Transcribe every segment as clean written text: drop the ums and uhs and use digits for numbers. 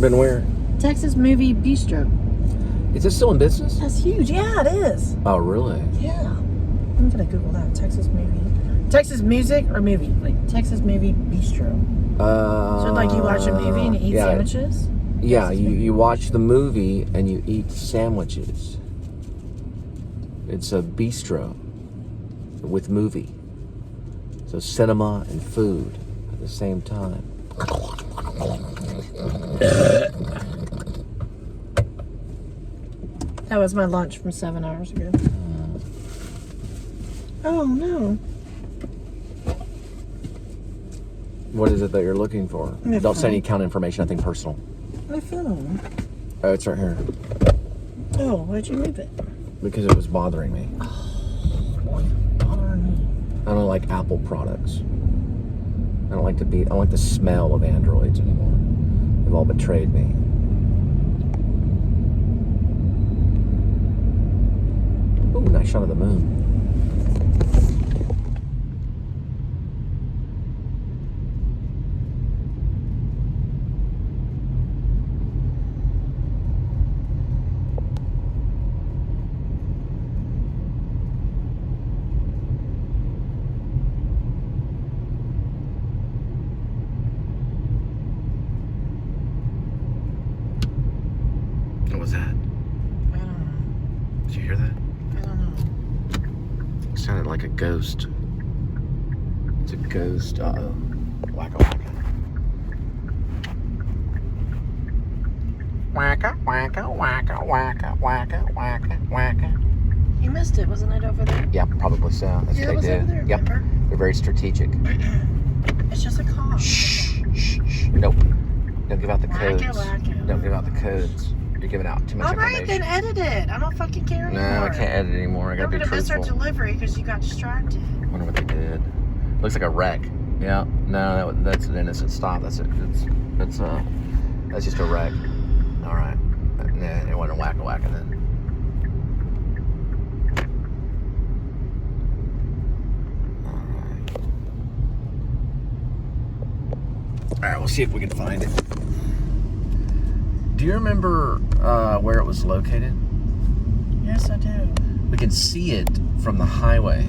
Been where? Texas Movie Bistro. Is this still in business? That's huge. Yeah, it is. Oh, really? Yeah. I'm gonna Google that. Texas music or movie? Like Texas Movie Bistro. So like you watch a movie and you eat sandwiches? Yeah, you watch the movie and you eat sandwiches. It's a bistro with movie. So cinema and food at the same time. That was my lunch from 7 hours ago. Oh no. What is it that you're looking for? Don't say any account information, nothing personal. My phone. Oh, it's right here. Oh, why'd you move it? Because it was bothering me. Bothering me. I don't like Apple products. I don't like the smell of Androids anymore. They've all betrayed me. Ooh, nice shot of the moon. What was that? I don't know. Did you hear that? I don't know. It sounded like a ghost. It's a ghost. Uh-oh. Wacka wacka. Wacka wacka wacka wacka wacka wacka wacka. You missed it, wasn't it over there? Yeah, probably so. That's Yeah, what it was they do. over there, Yep. remember? They're very strategic. It's just a call. Shh, shh, shh. Nope. Don't give out the codes. Wacka. Don't give out the codes. You're giving out too much Alright, information. then edit it. I don't fucking care anymore. No, I can't edit anymore. I gotta We're be gonna miss our truthful. delivery because you got distracted. I wonder what they did. Looks like a wreck. Yeah. No, that's an innocent stop. That's just a wreck. All right. Nah, it wasn't wacka wacka then. All right, we'll see if we can find it. Do you remember where it was located? Yes, I do. We can see it from the highway.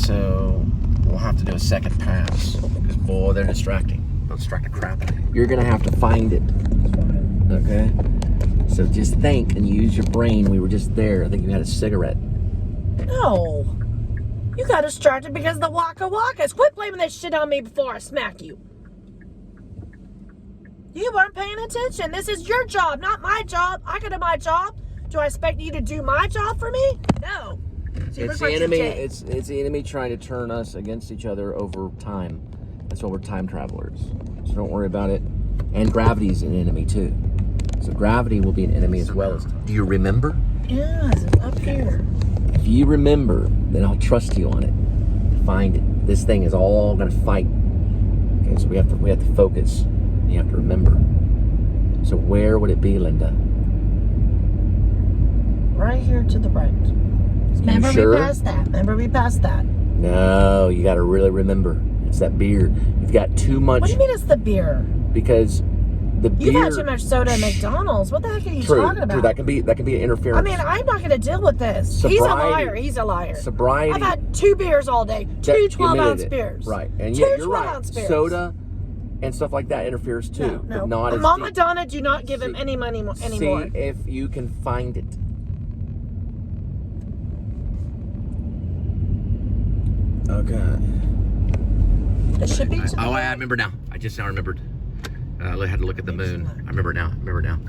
So we'll have to do a second pass. Because, boy, they're distracting. They'll distract the crap out of you. You're going to have to find it. Okay? So just think and use your brain. We were just there. I think you had a cigarette. No. You got distracted because of the waka wakas. Quit blaming this shit on me before I smack you. You weren't paying attention. This is your job, not my job. I can do my job. Do I expect you to do my job for me? No. See, It's the enemy. It's the enemy trying to turn us against each other over time. That's why we're time travelers. So don't worry about it. And gravity's an enemy too. So gravity will be an enemy as well as time. Do you remember? Yes, it's up here. If you remember, then I'll trust you on it. Find it. This thing is all gonna fight. Okay, so we have to focus. You have to remember. So where would it be, Linda? Right here to the right. Remember sure? we passed that. Remember we passed that. No, you got to really remember. It's that beer. You've got too much. What do you mean it's the beer? Because the beer. You've had too much soda at McDonald's. What the heck are you talking about? True. That can be an interference. I mean, I'm not going to deal with this. Sobriety. He's a liar. He's a liar. Sobriety. I've had 2 beers all day. 2 12-ounce beers. Right. And Two yet you're right. 12-ounce beers. Soda and stuff like that interferes too. No. But not as Mama deep. Donna, do not give him any money anymore. See if you can find it. Okay. It should be to the I right. remember now. I just now remembered. I had to look at the moon. I remember now.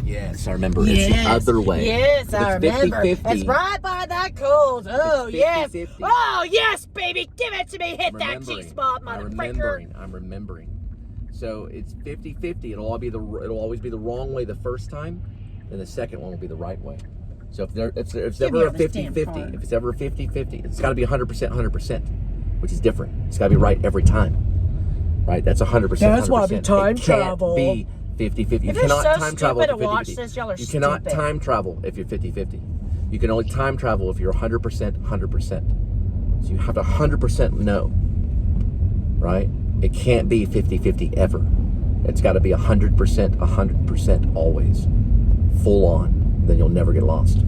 Yes, I remember. Yes. It's the other way. Yes, I remember. 50-50. It's right by that cold. Oh, It's yes. 50-50. Oh, yes, baby. Give it to me. Hit that G-spot, I'm motherfucker. remembering. So it's 50-50. It'll always be the wrong way the first time, and the second one will be the right way. So if it's ever a 50-50, if it's ever a 50-50, it's got to be 100%, which is different. It's got to be right every time. Right? That's 100%. That's why we time travel. It can't be 50-50. You If cannot you're so time travel if stupid you're to watch 50-50. this, y'all are You cannot stupid. time travel if you're 50-50. You can only time travel if you're 100%. So you have to 100% know. Right? It can't be 50-50 ever. It's got to be 100% always. Full on. Then you'll never get lost.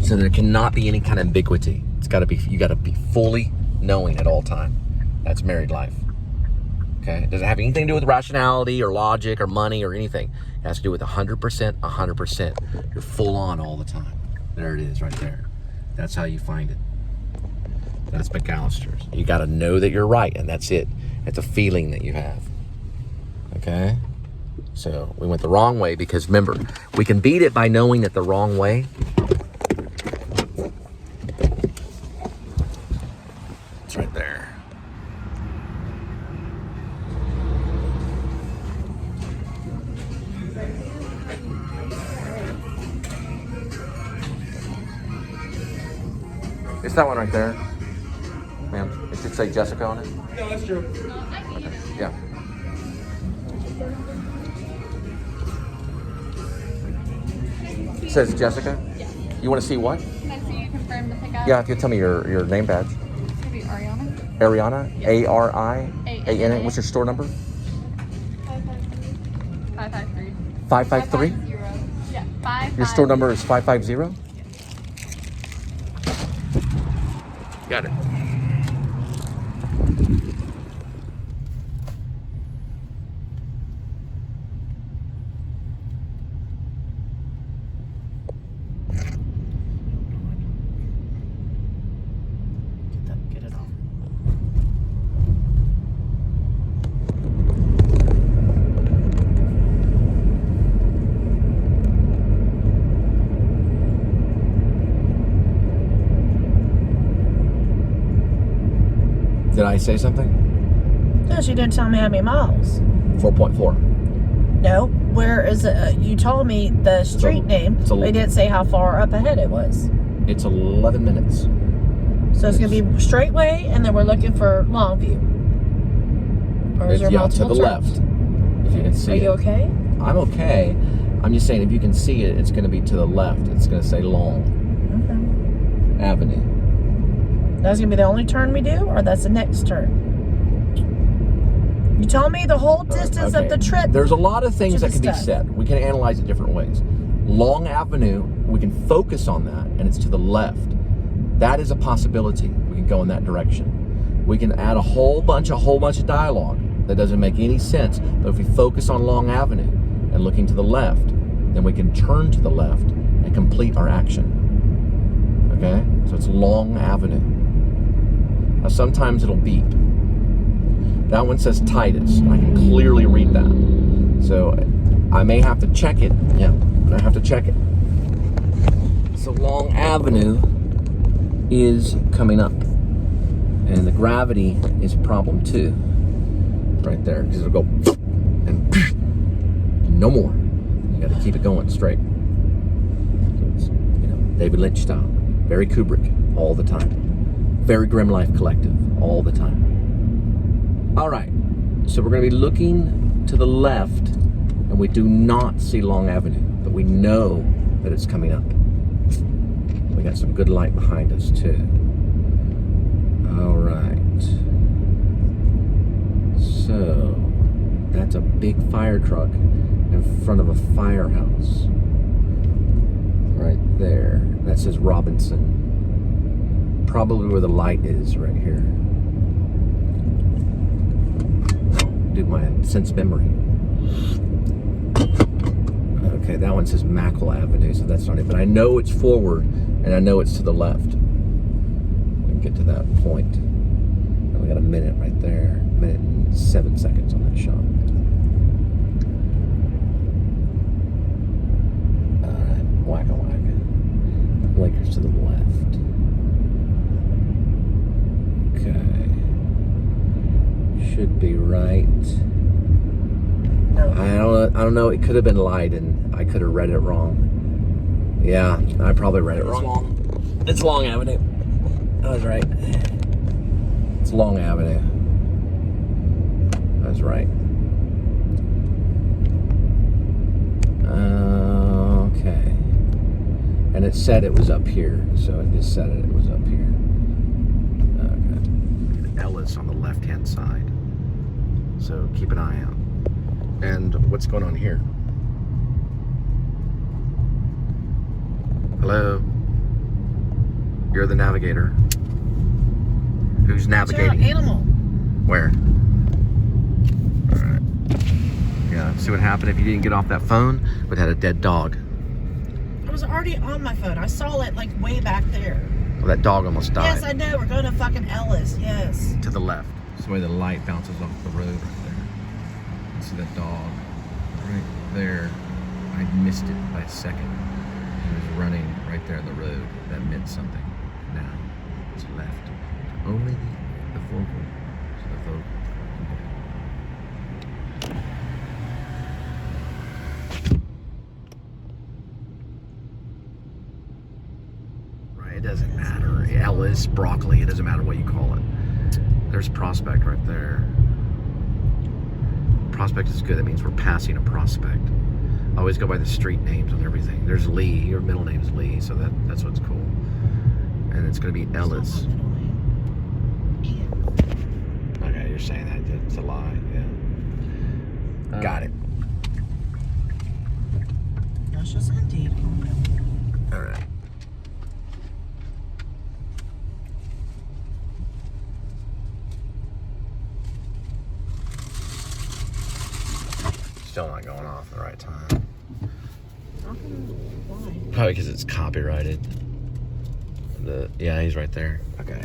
So there cannot be any kind of ambiguity. It's got to be, you got to be fully knowing at all time. That's married life. Okay? It doesn't have anything to do with rationality or logic or money or anything. It has to do with 100%. You're full on all the time. There it is right there. That's how you find it. That's McAllister's. You got to know that you're right, and that's it. It's a feeling that you have. Okay? So we went the wrong way because remember, we can beat it by knowing that the wrong way. It's right there. It's that one right there. Ma'am, it should say Jessica on it. No, that's true. Okay. Yeah. It says Jessica? Yeah. You want to see what? Can I see you confirm the pickup? Yeah, if you tell me your name badge. It's gonna be Ariana. Ariana? Yeah. A-R-I-A-N-A. What's your store number? 553. 553? 550. Yeah, 550. Your store number is 550? Got it. Get it off. Did I say something? No, she didn't tell me how many miles. 4.4. No, where is it? You told me the street name. it's a- But you didn't say how far up ahead it was. It's 11 minutes. So it's going to be straightway, and then we're looking for Longview. Or is there Yeah, to multiple the turns? left. If you can see Are you it. okay? I'm okay. I'm just saying if you can see it, it's going to be to the left. It's going to say Long Okay. Avenue. That's going to be the only turn we do, or that's the next turn? You told me the whole distance Okay. of the trip. There's a lot of things to that the can be stuff. said. We can analyze it different ways. Long Avenue, we can focus on that, and it's to the left. That is a possibility. We can go in that direction. We can add a whole bunch of dialogue that doesn't make any sense. But if we focus on Long Avenue and looking to the left, then we can turn to the left and complete our action. Okay? So it's Long Avenue. Now sometimes it'll beep. That one says Titus. I can clearly read that. So I may have to check it. Yeah, I have to check it. So Long Avenue is coming up. And the gravity is a problem too. Right there. Because it'll go and no more. You got to keep it going straight. So it's, David Lynch style. Very Kubrick all the time. Very Grim Life Collective all the time. All right, so we're going to be looking to the left, and we do not see Long Avenue, but we know that it's coming up. We got some good light behind us too. All right. So that's a big fire truck in front of a firehouse. Right there. That says Robinson. Probably where the light is, right here. Do my sense memory. Okay, that one says Mackle Avenue, so that's not it. But I know it's forward, and I know it's to the left. We can get to that point. And we got a minute right there. A minute and 7 seconds on that shot. Alright, whack-a-whack. Blinkers to the left. Okay. Should be right. No. I don't know. It could have been light, and I could have read it wrong. Yeah, I probably read it wrong. It's Long Avenue. I was right. It's Long Avenue. I was right. Okay. And it said it was up here, so it just said it was up here. Okay. Ellis on the left-hand side. So keep an eye out. And what's going on here? Hello? You're the navigator. Who's navigating? Animal. Where? Alright. Yeah, see what happened if you didn't get off that phone? We'd had a dead dog. I was already on my phone. I saw it like way back there. Well, that dog almost died. Yes, I know. We're going to fucking Ellis. Yes. To the left. That's the way the light bounces off the road right there. You see that dog right there. I missed it by a second. He was running right there on the road. That meant something. Now it's left. Only the vocal. So the vocal. Right, it doesn't matter. Ellis, broccoli, it doesn't matter what you call it. There's Prospect right there. Prospect is good. That means we're passing a prospect. I always go by the street names on everything. There's Lee. Your middle name is Lee, so that's what's cool. And it's going to be Ellis. Okay, you're saying that. It's a lie. Yeah. Got it. That's just Indeed. All right. Still not going off at the right time. Why? Probably because it's copyrighted. Yeah, he's right there. Okay.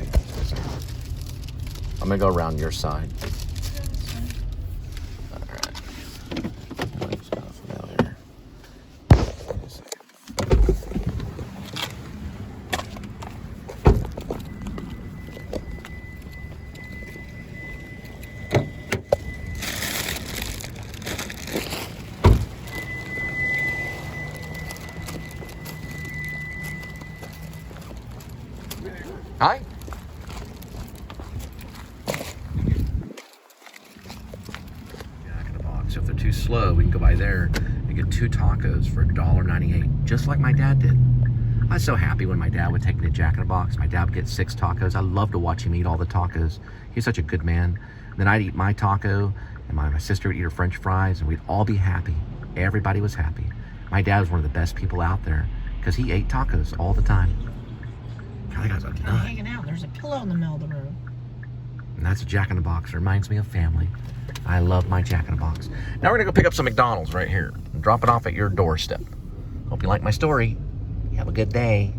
I'm gonna go around your side. All right. It's kind of familiar. Wait a second. Hi. Jack in the Box. So if they're too slow, we can go by there and get 2 tacos for $1.98, just like my dad did. I was so happy when my dad would take me to Jack in the Box. My dad would get 6 tacos. I love to watch him eat all the tacos. He's such a good man. And then I'd eat my taco, and my sister would eat her French fries, and we'd all be happy. Everybody was happy. My dad was one of the best people out there because he ate tacos all the time. God, that guy's a nut. Hanging out. There's a pillow in the middle of the road. And that's a Jack in the Box. It reminds me of family. I love my Jack in the Box. Now we're gonna go pick up some McDonald's right here and drop it off at your doorstep. Hope you like my story. You have a good day.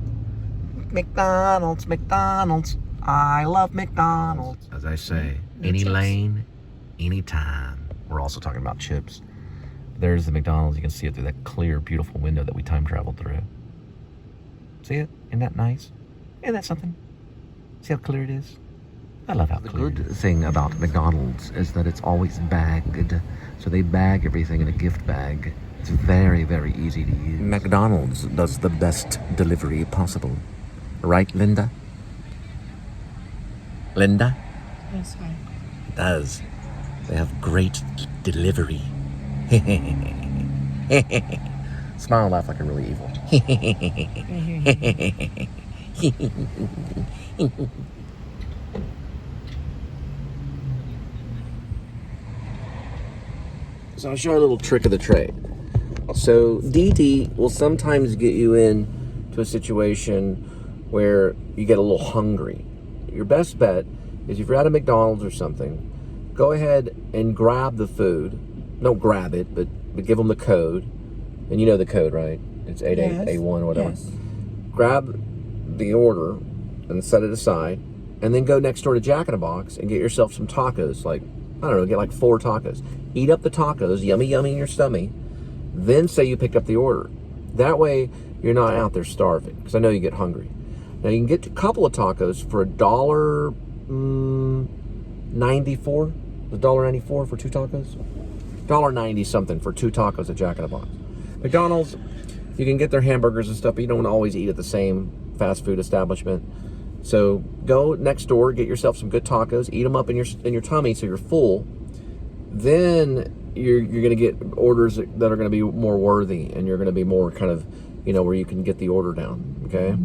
McDonald's, McDonald's. I love McDonald's. As I say, any lane, any time. We're also talking about chips. There's the McDonald's. You can see it through that clear, beautiful window that we time traveled through. See it? Isn't that nice? Isn't that something? See how clear it is? I love how clear it is. The good thing about McDonald's is that it's always bagged. So they bag everything in a gift bag. It's very, very easy to use. McDonald's does the best delivery possible. Right, Linda? Linda? Yes, hi. It does. They have great delivery. Smile and laugh like I'm really evil. So I'll show you a little trick of the trade. So DD will sometimes get you in to a situation where you get a little hungry. Your best bet is if you're at a McDonald's or something, go ahead and grab the food. Don't grab it, but give them the code. And you know the code, right? It's 88A1 or whatever. Yes. Grab the order and set it aside, and then go next door to Jack in the Box and get yourself some tacos. Like, I don't know, get like 4 tacos. Eat up the tacos, yummy, yummy in your stomach. Then say you picked up the order. That way, you're not out there starving, because I know you get hungry. Now, you can get a couple of tacos for $1.94. $1.94 for 2 tacos? $1.90 something for 2 tacos at Jack in the Box. McDonald's, you can get their hamburgers and stuff, but you don't want to always eat at the same fast food establishment. So go next door, get yourself some good tacos, eat them up in your tummy so you're full. Then you're going to get orders that are going to be more worthy, and you're going to be more kind of, where you can get the order down, okay?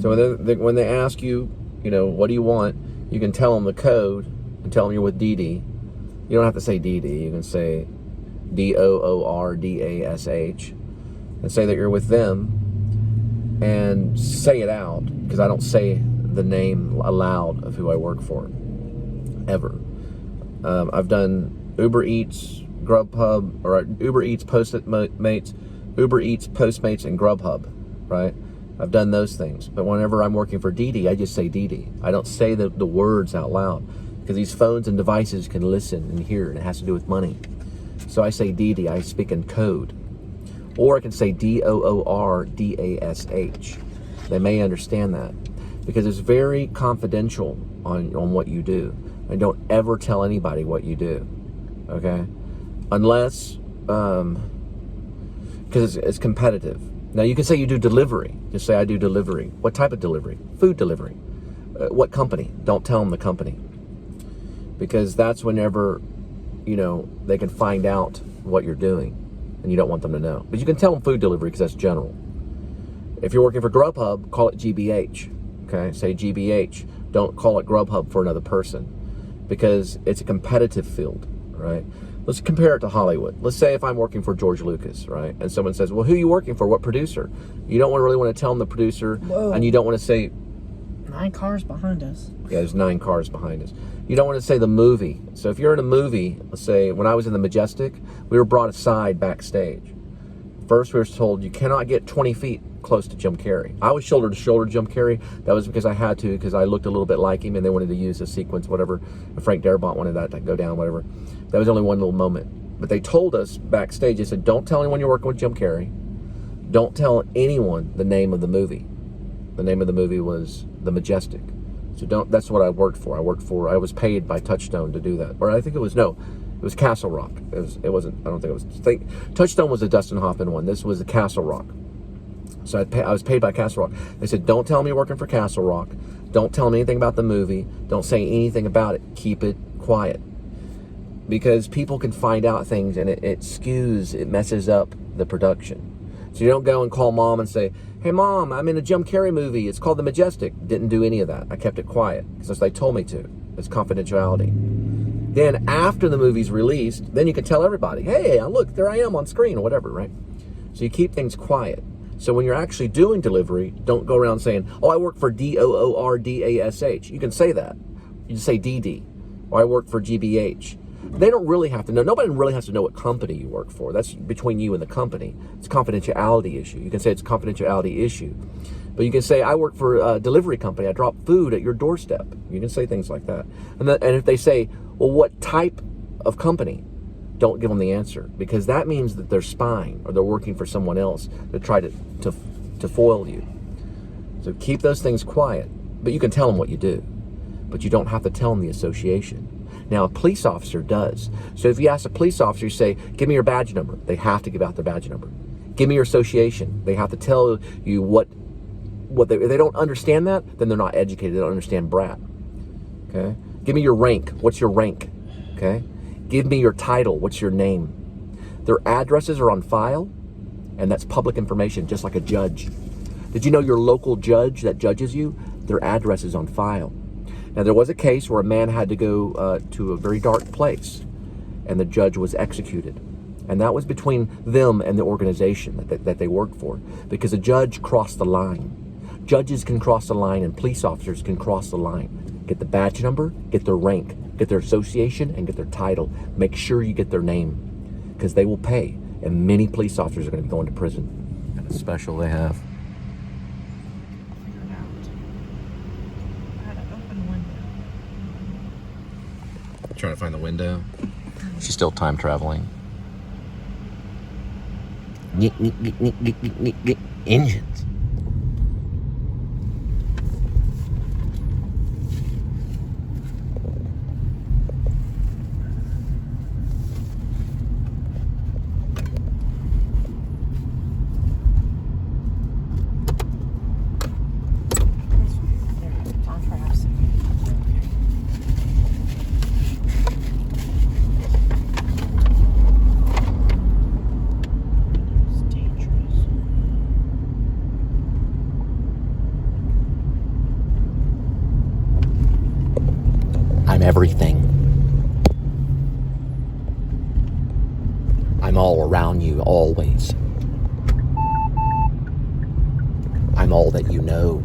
So when they ask you, what do you want, you can tell them the code and tell them you're with DD. You don't have to say DD. You can say DOORDASH, and say that you're with them, and say it out, because I don't say the name aloud of who I work for, ever. I've done Uber Eats, Grubhub, or Uber Eats, Postmates, Uber Eats, Postmates, and Grubhub, right? I've done those things. But whenever I'm working for DD, I just say DD. I don't say the words out loud, because these phones and devices can listen and hear, and it has to do with money. So I say DD, I speak in code. Or I can say DOORDASH. They may understand that, because it's very confidential on what you do. And don't ever tell anybody what you do, okay? Unless, because it's competitive. Now you can say you do delivery. Just say I do delivery. What type of delivery? Food delivery. What company? Don't tell them the company. Because that's whenever, they can find out what you're doing, and you don't want them to know. But you can tell them food delivery, because that's general. If you're working for Grubhub, call it GBH, okay? Say GBH. Don't call it Grubhub for another person, because it's a competitive field, right? Let's compare it to Hollywood. Let's say if I'm working for George Lucas, right? And someone says, well, who are you working for? What producer? You don't really want to tell them the producer. Whoa. And you don't want to say... 9 cars behind us. Yeah, there's 9 cars behind us. You don't want to say the movie. So if you're in a movie, let's say when I was in the Majestic, we were brought aside backstage. First, we were told you cannot get 20 feet close to Jim Carrey. I was shoulder to shoulder Jim Carrey. That was because I had to, because I looked a little bit like him, and they wanted to use a sequence, whatever. Frank Darabont wanted that to go down, whatever. That was only one little moment. But they told us backstage, they said, don't tell anyone you're working with Jim Carrey. Don't tell anyone the name of the movie. The name of the movie was The Majestic. So that's what I worked for. I was paid by Touchstone to do that. Or I think it was Castle Rock. It wasn't, I don't think it was. Touchstone was the Dustin Hoffman one. This was the Castle Rock. So I was paid by Castle Rock. They said, don't tell me you're working for Castle Rock. Don't tell me anything about the movie. Don't say anything about it. Keep it quiet. Because people can find out things, and it skews, it messes up the production. So you don't go and call mom and say, hey mom, I'm in a Jim Carrey movie. It's called The Majestic. Didn't do any of that. I kept it quiet because they told me to. It's confidentiality. Then after the movie's released, then you can tell everybody, hey, look, there I am on screen or whatever, right? So you keep things quiet. So when you're actually doing delivery, don't go around saying, oh, I work for DOORDASH. You can say that. You just say DD. Or I work for GBH. They don't really have to know. Nobody really has to know what company you work for. That's between you and the company. It's a confidentiality issue. You can say it's a confidentiality issue. But you can say, I work for a delivery company. I drop food at your doorstep. You can say things like that. And if they say, well, what type of company? Don't give them the answer, because that means that they're spying or they're working for someone else to try to foil you. So keep those things quiet. But you can tell them what you do. But you don't have to tell them the association. Now, a police officer does. So if you ask a police officer, you say, give me your badge number. They have to give out their badge number. Give me your association. They have to tell you what if they don't understand that, then they're not educated. They don't understand brat. Okay? Give me your rank. What's your rank? Okay? Give me your title. What's your name? Their addresses are on file, and that's public information, just like a judge. Did you know your local judge that judges you, their address is on file? Now, there was a case where a man had to go to a very dark place, and the judge was executed. And that was between them and the organization that they worked for, because a judge crossed the line. Judges can cross the line, and police officers can cross the line. Get the badge number, get their rank, get their association, and get their title. Make sure you get their name, because they will pay, and many police officers are going to be going to prison. Kind of special they have. Trying to find the window. She's still time traveling. Engines. Everything. all around you always. I'm all that you know.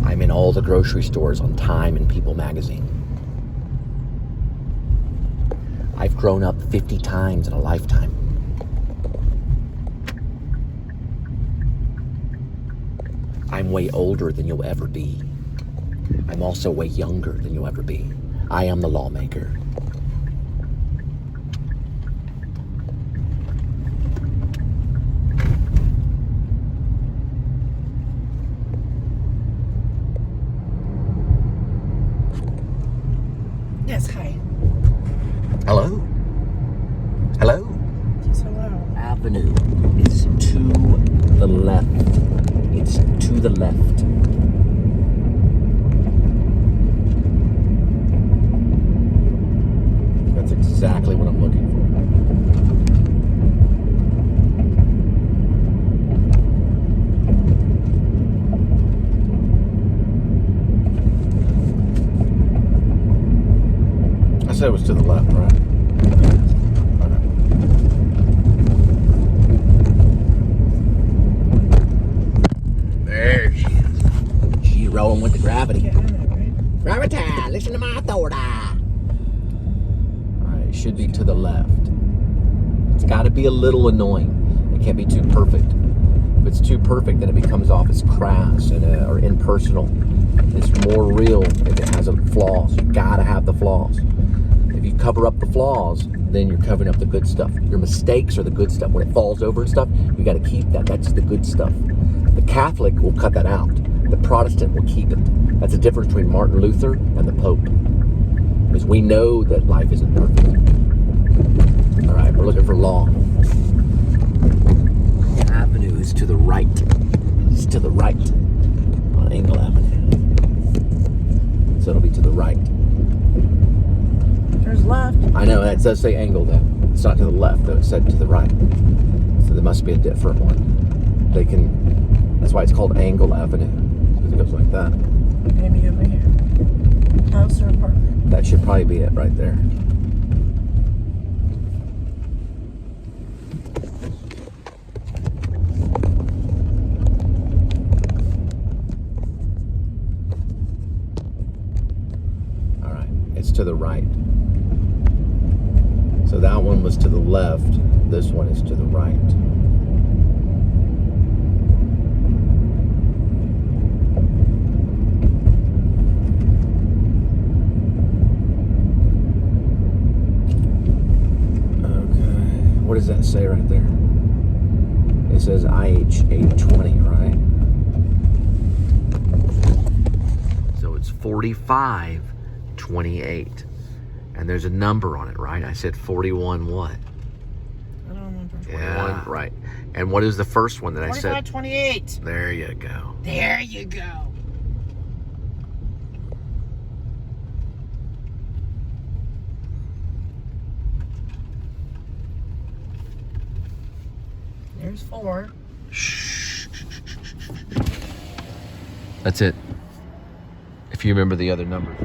I'm in all the grocery stores on Time and People magazine. I've grown up 50 times in a lifetime. I'm way older than you'll ever be. I'm also way younger than you'll ever be. I am the lawmaker. Yes, hi. Hello? Hello? Yes, hello. Avenue is to the left. It's to the left. That's exactly what I'm looking for. I said it was to the left, right? There she is. She rolling with the gravity. Yeah, I know, right? Gravity, listen to my authority. Alright, it should be to the left. It's got to be a little annoying. It can't be too perfect. If it's too perfect, then it becomes off as crass and or impersonal. It's more real if it has flaws. You got to have the flaws. If you cover up the flaws, then you're covering up the good stuff. Your mistakes are the good stuff. When it falls over and stuff, you got to keep that. That's the good stuff. The Catholic will cut that out. The Protestant will keep it. That's the difference between Martin Luther and the Pope. Because we know that life isn't perfect. All right, we're looking for law. The avenue is to the right. It's to the right on Angle Avenue. So it'll be to the right. There's left. I know, that does say angle though. It's not to the left though, it said to the right. So there must be a different one. That's why it's called Angle Avenue. Because it goes like that. Maybe over here. House or apartment? That should probably be it right there. Alright, it's to the right. So that one was to the left. This one is to the right. What does that say right there? It says IH 820, right? So it's 4528. And there's a number on it, right? I said 41 what? I don't remember. Yeah, right. And what is the first one that I said? 4528. There you go. There you go. There's 4. Shh. That's it. If you remember the other numbers.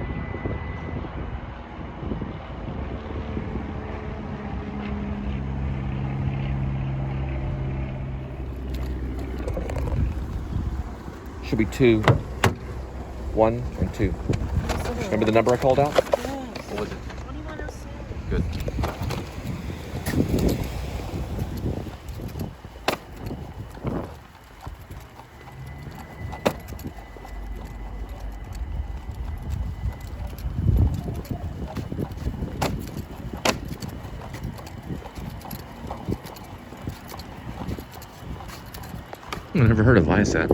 Should be 2, 1, and 2. Remember the number I called out? Yes. What was it? 2106. Good. I've never heard of Viasat.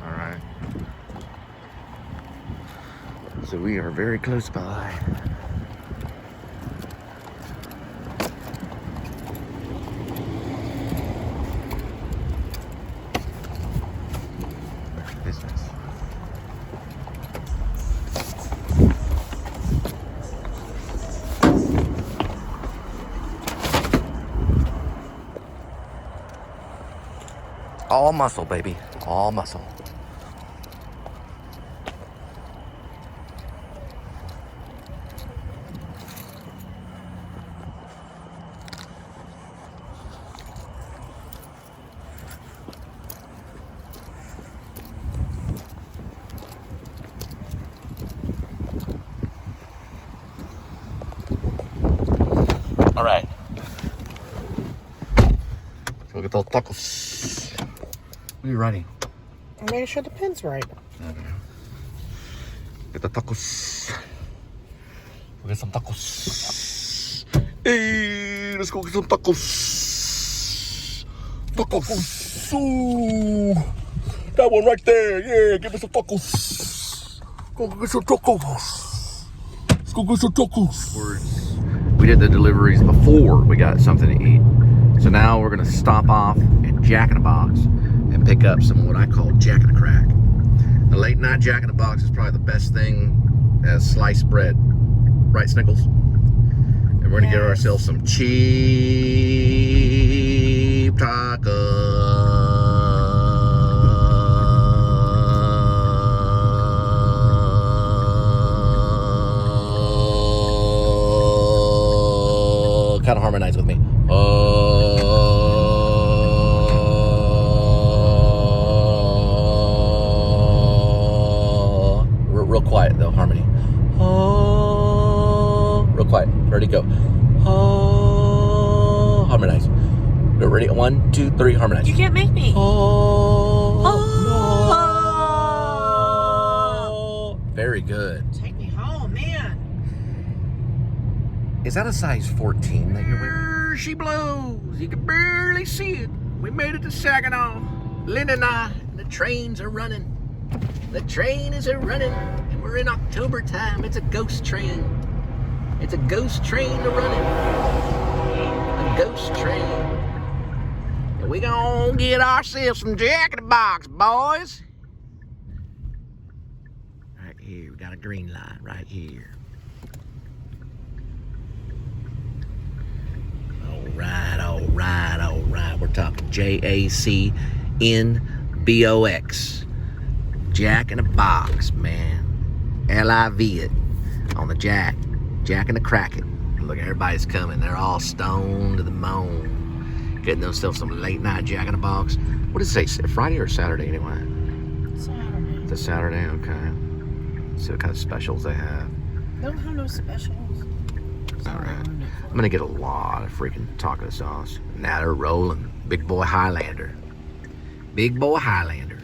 Alright. So we are very close by. Business. All muscle, baby. All muscle. All right. So look at those tacos. What are you writing? I'm making sure the pen's right. Get the tacos. We'll get some tacos. Hey, let's go get some tacos. Tacos. Ooh. That one right there. Yeah, give me some tacos. Go get some tacos. Let's go get some tacos. We did the deliveries before we got something to eat. So now we're gonna stop off at Jack in the Box and pick up some what I call Jack in the Crack. The late night Jack in the Box is probably the best thing as sliced bread. Right, Snickles? And we're gonna get ourselves some cheap tacos. Kind of harmonize with me. Real quiet though, harmony. Real quiet. Ready, go. Harmonize. Go, ready? 1, 2, 3, harmonize. You can't make me. Very good. Take me home, man. Is that a size 14 that you're wearing? She blows. You can barely see it. We made it to Saginaw. Linda and I, the trains are running. The train is a-running, and we're in October time. It's a ghost train. It's a ghost train a-running. A ghost train. And we gonna get ourselves some Jack in the Box, boys. Right here, we got a green light right here. All right, all right, all right. We're talking JACNBOX. Jack in the Box, man. LIV it on the Jack. Jack in the Crack it. Look, everybody's coming. They're all stoned to the moon. Getting themselves some late night Jack in the Box. What does it say? Friday or Saturday anyway? Saturday. It's a Saturday, okay. See what kind of specials they have. They don't have no specials. All right. I'm gonna get a lot of freaking taco sauce. Now they're rolling. Big boy Highlander. Big boy Highlander.